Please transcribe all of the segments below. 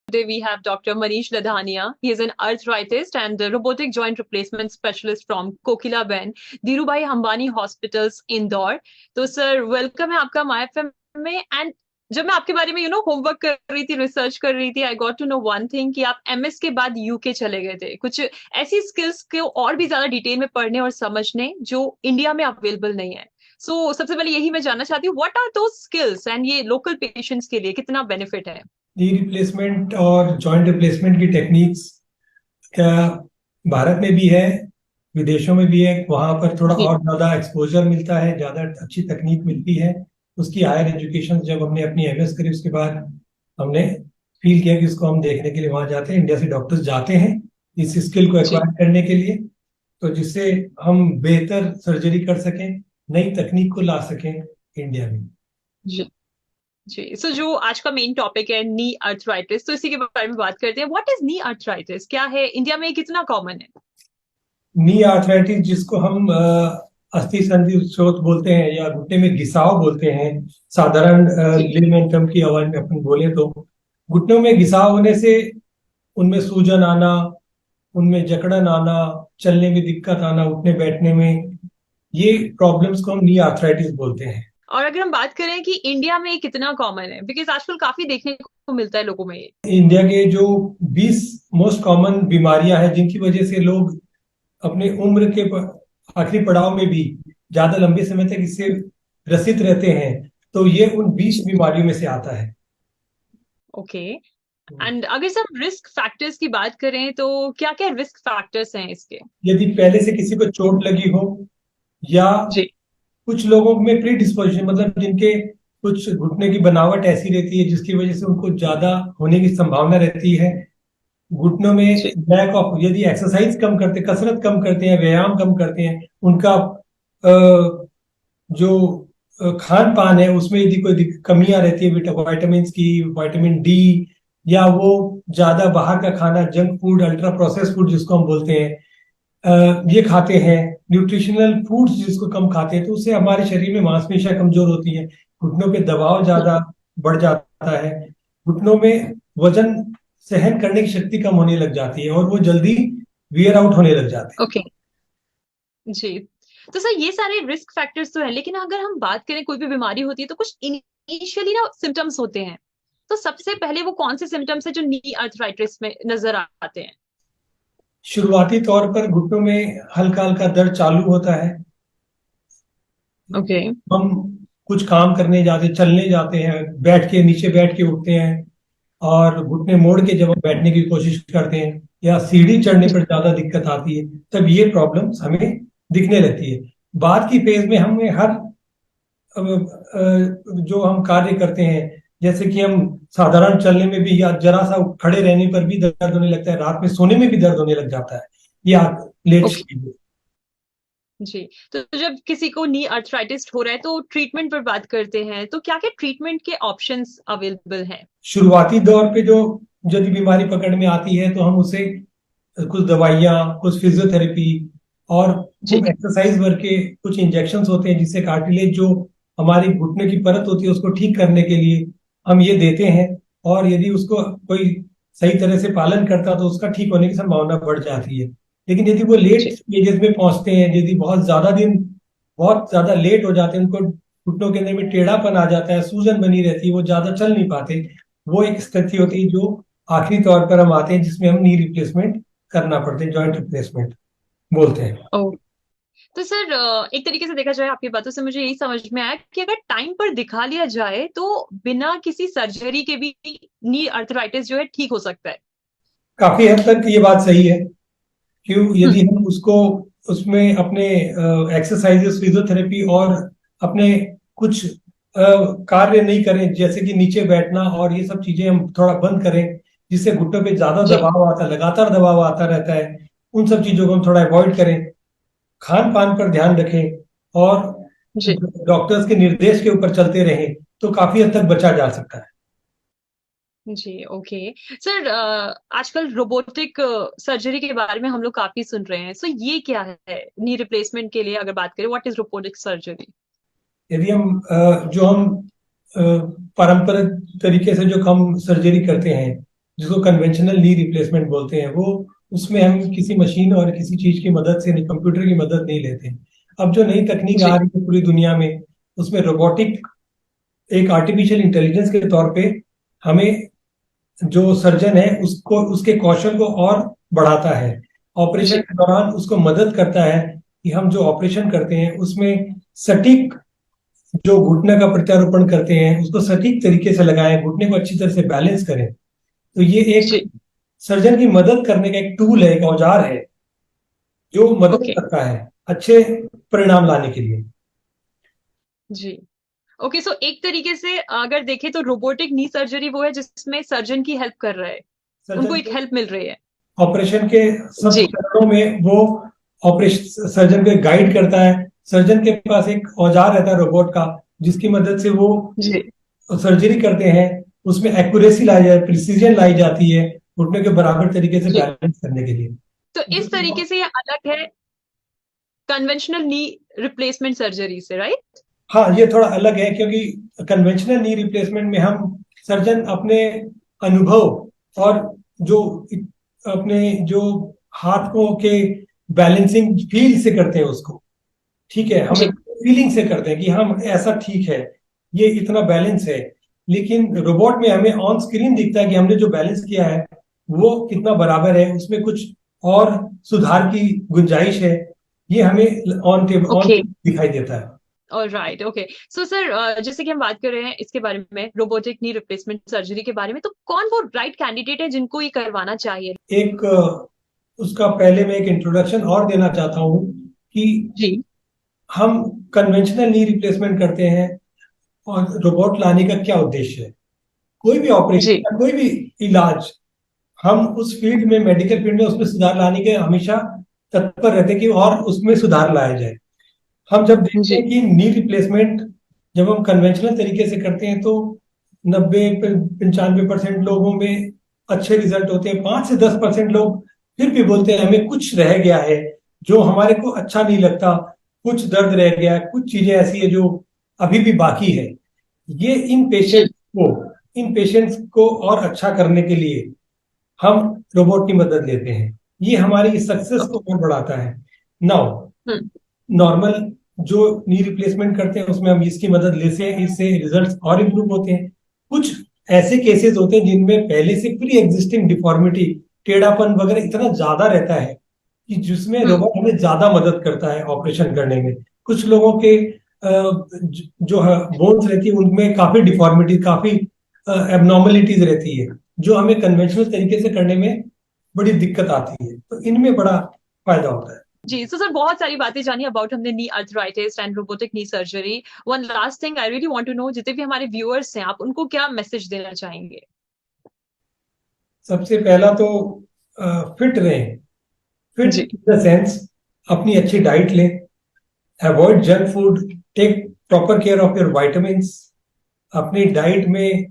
Today we have Dr. Manish Ladhania. He is an arthritis and a robotic joint replacement specialist from Kokila Ben, Dhirubhai Ambani hospitals Indore. तो sir welcome है आपका my FM में. And जब मैं आपके बारे में होमवर्क कर रही थी, रिसर्च कर रही थी, I got to know one thing कि आप एमएस के बाद यूके चले गए थे कुछ ऐसी स्किल्स को और भी ज्यादा डिटेल में पढ़ने और समझने जो इंडिया में अवेलेबल नहीं है. सबसे पहले यही मैं जानना चाहती हूँ, व्हाट आर दो स्किल्स एंड ये लोकल पेशेंट्स के लिए कितना बेनिफिट है. नी रिप्लेसमेंट और जॉइंट रिप्लेसमेंट की टेक्निक्स क्या भारत में भी है, विदेशों में भी है. वहां पर थोड़ा जी. और ज्यादा एक्सपोजर मिलता है, ज्यादा अच्छी तकनीक मिलती है. उसकी हायर एजुकेशन जब हमने अपनी एमएस करी उसके बाद हमने फील किया कि इसको हम देखने के लिए वहां जाते हैं. इंडिया से डॉक्टर्स जाते हैं इस स्किल को जी. एक्वायर करने के लिए, तो जिससे हम बेहतर सर्जरी कर सकें, नई तकनीक को ला सकें इंडिया में. जी. जी. जो आज का मेन टॉपिक है नी अर्थराइटिस, तो इसी के बारे में बात करते हैं. व्हाट इज नी अर्थराइटिस, क्या है, इंडिया में कितना कॉमन है. नी आर्थराइटिस जिसको हम अस्थि संधि शोथ बोलते हैं या घुटने में घिसाव बोलते हैं, साधारण जी. लेमन टर्म की आवाज में अपन बोले तो घुटनों में घिसाव होने से उनमें सूजन आना, उनमें जकड़न आना, चलने में दिक्कत आना, उठने बैठने में, ये प्रॉब्लम्स को हम नी आर्थराइटिस बोलते हैं. और अगर हम बात करें कि इंडिया में कितना कॉमन है, बिकॉज आजकल काफी देखने को मिलता है लोगों में ये. इंडिया के जो 20 मोस्ट कॉमन बीमारियां हैं जिनकी वजह से लोग अपने उम्र के आखिरी पड़ाव में भी ज्यादा लंबे समय तक इससे ग्रसित रहते हैं, तो ये उन 20 बीमारियों में से आता है. ओके. एंड अगर हम रिस्क फैक्टर्स की बात करें तो क्या क्या रिस्क फैक्टर्स हैं इसके. यदि पहले से किसी को चोट लगी हो, या जी. कुछ लोगों में प्री डिस्पोजिशन मतलब जिनके कुछ घुटने की बनावट ऐसी रहती है जिसकी वजह से उनको ज्यादा होने की संभावना रहती है. घुटनों में जी. लैक ऑफ, यदि एक्सरसाइज कम करते, कसरत कम करते हैं, व्यायाम कम करते हैं, उनका जो खान पान है उसमें यदि कोई कमियां रहती है, विटामिन की, विटामिन डी, या वो ज्यादा बाहर का खाना, junk food, ultra process food जिसको हम बोलते हैं, ये खाते हैं, न्यूट्रिशनल फूड्स जिसको कम खाते हैं, तो उससे हमारे शरीर में मांसपेशियां कमजोर होती हैं, घुटनों पे दबाव ज्यादा बढ़ जाता है, घुटनों में वजन सहन करने की शक्ति कम होने लग जाती है और वो जल्दी वियर आउट होने लग जाते हैं. ओके. जी. तो सर ये सारे रिस्क फैक्टर्स तो है, लेकिन अगर हम बात करें कोई भी बीमारी होती है तो कुछ इनिशियली ना सिम्टम्स होते हैं. तो सबसे पहले वो कौन से सिम्टम्स है जो नी अर्थराइटिस में नजर आते हैं. शुरुआती तौर पर घुटनों में हल्का हल्का दर्द चालू होता है. ओके. हम कुछ काम करने जाते, चलने जाते हैं, बैठ के, नीचे बैठ के उठते हैं और घुटने मोड़ के जब हम बैठने की कोशिश करते हैं, या सीढ़ी चढ़ने पर ज्यादा दिक्कत आती है, तब ये प्रॉब्लम्स हमें दिखने लगती है. बाद की फेज में हमें हर जो हम कार्य करते हैं, जैसे कि हम साधारण चलने में भी या जरा सा खड़े रहने पर भी दर्द होने लगता है, रात में सोने में भी दर्द होने लग जाता है, या लेट ओके. स्टेज. जी. तो जब किसी को नी अर्थराइटिस हो रहा है तो ट्रीटमेंट पर बात करते हैं, तो क्या क्या ट्रीटमेंट के ऑप्शंस अवेलेबल हैं. शुरुआती दौर पे जो यदि बीमारी पकड़ में आती है तो हम उसे कुछ दवाइयाँ, कुछ फिजियोथेरेपी और जी. खूब एक्सरसाइज भर के कुछ इंजेक्शन होते हैं जिससे कार्टिलेज जो हमारी घुटने की परत होती है उसको ठीक करने के लिए हम ये देते हैं. और यदि उसको कोई सही तरह से पालन करता तो उसका ठीक होने की संभावना बढ़ जाती है. लेकिन यदि वो लेट जी. स्टेजेस में पहुंचते हैं, यदि बहुत ज्यादा लेट हो जाते हैं, उनको घुटनों के अंदर में टेढ़ापन आ जाता है, सूजन बनी रहती है, वो ज्यादा चल नहीं पाते, वो एक स्थिति होती है जो आखिरी तौर पर हम आते हैं जिसमें हम नी रिप्लेसमेंट करना पड़ता है, जॉइंट रिप्लेसमेंट बोलते हैं. ओ. तो सर एक तरीके से देखा जाए आपकी बातों से मुझे यही समझ में आया कि अगर टाइम पर दिखा लिया जाए तो बिना किसी सर्जरी के भी नी अर्थराइटिस जो है ठीक हो सकता है. काफी हद तक ये बात सही है. क्यों, हम्म. यदि हम उसको उसमें अपने एक्सरसाइजेस, फिजियोथेरेपी और अपने कुछ कार्य नहीं करें, जैसे कि नीचे बैठना और ये सब चीजें हम थोड़ा बंद करें, जिससे घुटनों पे ज्यादा जी. दबाव आता है, लगातार दबाव आता रहता है, उन सब चीजों को हम थोड़ा अवॉइड करें, खान पान पर ध्यान रखें और जी. डॉक्टर्स के निर्देश के ऊपर चलते रहें, तो काफी हद तक बचा जा सकता है. जी. ओके. सर आजकल रोबोटिक सर्जरी के बारे में हम लोग काफी सुन रहे हैं. ये क्या है नी रिप्लेसमेंट के लिए अगर बात करें, व्हाट इज रोबोटिक सर्जरी. यदि हम जो हम अ, पारंपरिक तरीके से जो हम सर्जरी करते हैं, जिसको कन्वेंशनल नी रिप्लेसमेंट बोलते हैं, वो उसमें हम किसी मशीन और किसी चीज की मदद से नहीं, कंप्यूटर की मदद नहीं लेते। अब जो नई तकनीक आ जी रही है पूरी दुनिया में, उसमें रोबोटिक एक आर्टिफिशियल इंटेलिजेंस के तौर पे हमें, जो सर्जन है उसको, उसके कौशल को और बढ़ाता है। ऑपरेशन जी के दौरान उसको मदद करता है कि हम जो ऑपरेशन करते हैं उसमें सटीक, जो घुटने का प्रत्यारोपण करते हैं उसको सटीक तरीके से लगाएं, घुटने को अच्छी तरह से बैलेंस करें। तो ये एक जी सर्जन की मदद करने का एक टूल है, एक औजार है, जो मदद ओके करता है अच्छे परिणाम लाने के लिए। जी ओके। सो एक तरीके से अगर देखें तो रोबोटिक नी सर्जरी वो है जिसमें सर्जन की हेल्प कर रहा है, उनको सर्जन एक के हेल्प मिल रही है। ऑपरेशन के सब जी चरणों में वो ऑपरेशन सर्जन को गाइड करता है। सर्जन के पास एक औजार रहता है रोबोट का, जिसकी मदद से वो जी सर्जरी करते हैं। उसमें एक्यूरेसी लाई जाए, प्रिसीजन लाई जाती है घुटने के बराबर तरीके से जी। बैलेंस करने के लिए। तो जो इस तरीके से ये अलग है कन्वेंशनल नी रिप्लेसमेंट सर्जरी से, राइट? हाँ, ये थोड़ा अलग है, क्योंकि कन्वेंशनल नी रिप्लेसमेंट में हम सर्जन अपने अनुभव और जो अपने जो हाथों के बैलेंसिंग फील से करते हैं उसको, ठीक है, हमें जी फीलिंग से करते हैं कि हम ऐसा ठीक है, ये इतना बैलेंस है। लेकिन रोबोट में हमें ऑन स्क्रीन दिखता है कि हमने जो बैलेंस किया है वो कितना बराबर है, उसमें कुछ और सुधार की गुंजाइश है, ये हमें ऑन टेबल ऑन ओके दिखाई देता है। और राइट ओके। सो सर जैसे कि हम बात कर रहे हैं इसके बारे में रोबोटिक नी रिप्लेसमेंट सर्जरी के बारे में, तो कौन वो राइट कैंडिडेट है जिनको ये करवाना चाहिए? एक उसका पहले मैं एक इंट्रोडक्शन और देना चाहता हूँ कि जी हम कन्वेंशनल नी रिप्लेसमेंट करते हैं और रोबोट लाने का क्या उद्देश्य है। कोई भी ऑपरेशन जी या कोई भी इलाज, हम उस फील्ड में, मेडिकल फील्ड में उसमें सुधार लाने के हमेशा तत्पर रहते हैं कि और उसमें सुधार लाया जाए। हम जब देखते जी हैं कि नी रिप्लेसमेंट जब हम कन्वेंशनल तरीके से करते हैं तो 90-95% लोगों में अच्छे रिजल्ट होते हैं। 5 से 10% लोग फिर भी बोलते हैं हमें कुछ रह गया है, जो हमारे को अच्छा नहीं लगता, कुछ दर्द रह गया है, कुछ चीजें ऐसी है जो अभी भी बाकी है। ये जी इन पेशेंट्स को और अच्छा करने के लिए हम रोबोट की मदद लेते हैं। ये हमारी सक्सेस को ओके और बढ़ाता है। नाउ, हम्म नॉर्मल जो नी रिप्लेसमेंट करते हैं उसमें हम इसकी मदद लेते हैं, इससे रिजल्ट्स और इम्प्रूव होते हैं। कुछ ऐसे केसेस होते हैं जिनमें पहले से प्री एग्जिस्टिंग डिफॉर्मिटी, टेढ़ापन वगैरह इतना ज्यादा रहता है कि जिसमें हम्म रोबोट हमें ज्यादा मदद करता है ऑपरेशन करने में। कुछ लोगों के जो है बोन्स रहती है उनमें काफी डिफॉर्मिटी, काफी एबनॉर्मलिटीज रहती है, जो हमें कन्वेंशनल तरीके से करने में बड़ी दिक्कत आती है। तो इनमें बड़ा फायदा होता है। जी। सो सर बहुत सारी बातें जानी अबाउट हमने knee arthritis and robotic knee surgery. One last thing I really want to know, जितने भी हमारे व्यूअर्स हैं आप उनको क्या मैसेज देना चाहेंगे? सबसे पहला तो फिट रहें। फिट जी इन द सेंस, अपनी अच्छी डाइट लें, avoid junk food, take proper care of your vitamins. अपनी डाइट में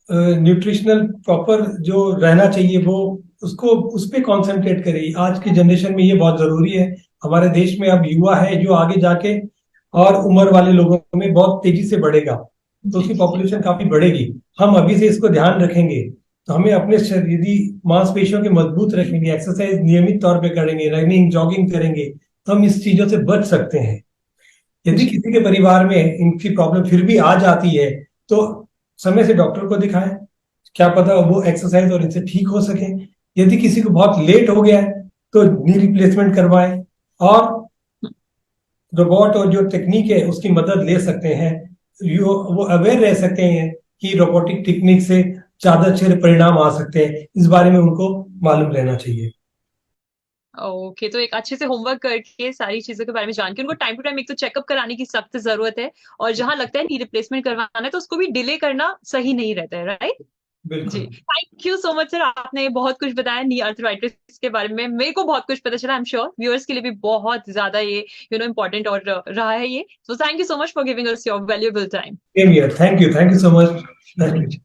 न्यूट्रिशनल प्रॉपर जो रहना चाहिए वो, उसको उस पर कॉन्सेंट्रेट करें। आज की जनरेशन में ये बहुत जरूरी है। हमारे देश में अब युवा है जो आगे जाके और उम्र वाले लोगों में बहुत तेजी से बढ़ेगा, तो जी उसकी पॉपुलेशन काफी बढ़ेगी। हम अभी से इसको ध्यान रखेंगे तो हमें अपने शरीर, यदि मांसपेशियों के मजबूत रखेंगे, एक्सरसाइज नियमित तौर पे करेंगे, रनिंग जॉगिंग करेंगे, तो हम इस चीजों से बच सकते हैं। यदि जी किसी के परिवार में इनकी प्रॉब्लम फिर भी आ जाती है तो समय से डॉक्टर को दिखाएं, क्या पता वो एक्सरसाइज और इनसे ठीक हो सके। यदि किसी को बहुत लेट हो गया है तो नी रिप्लेसमेंट करवाएं, और रोबोट और जो टेक्निक है उसकी मदद ले सकते हैं। वो अवेयर रह सकते हैं कि रोबोटिक टेक्निक से ज्यादा अच्छे परिणाम आ सकते हैं, इस बारे में उनको मालूम रहना चाहिए। ओके। तो एक अच्छे से होमवर्क करके सारी चीजों के बारे में जान के उनको टाइम टू टाइम एक तो चेकअप कराने की सख्त जरूरत है, और जहां लगता है नी रिप्लेसमेंट करवाना है तो उसको भी डिले करना सही नहीं रहता है, राइट? जी बिल्कुल। Thank you so much sir, आपने बहुत कुछ बताया नी अर्थराइटिस के बारे में, मेरे को बहुत कुछ पता चला। आई एम श्योर व्यूअर्स के लिए भी बहुत ज्यादा ये इम्पोर्टेंट और रहा है ये। So thank you so much for giving us your valuable time. Same here, thank you so much.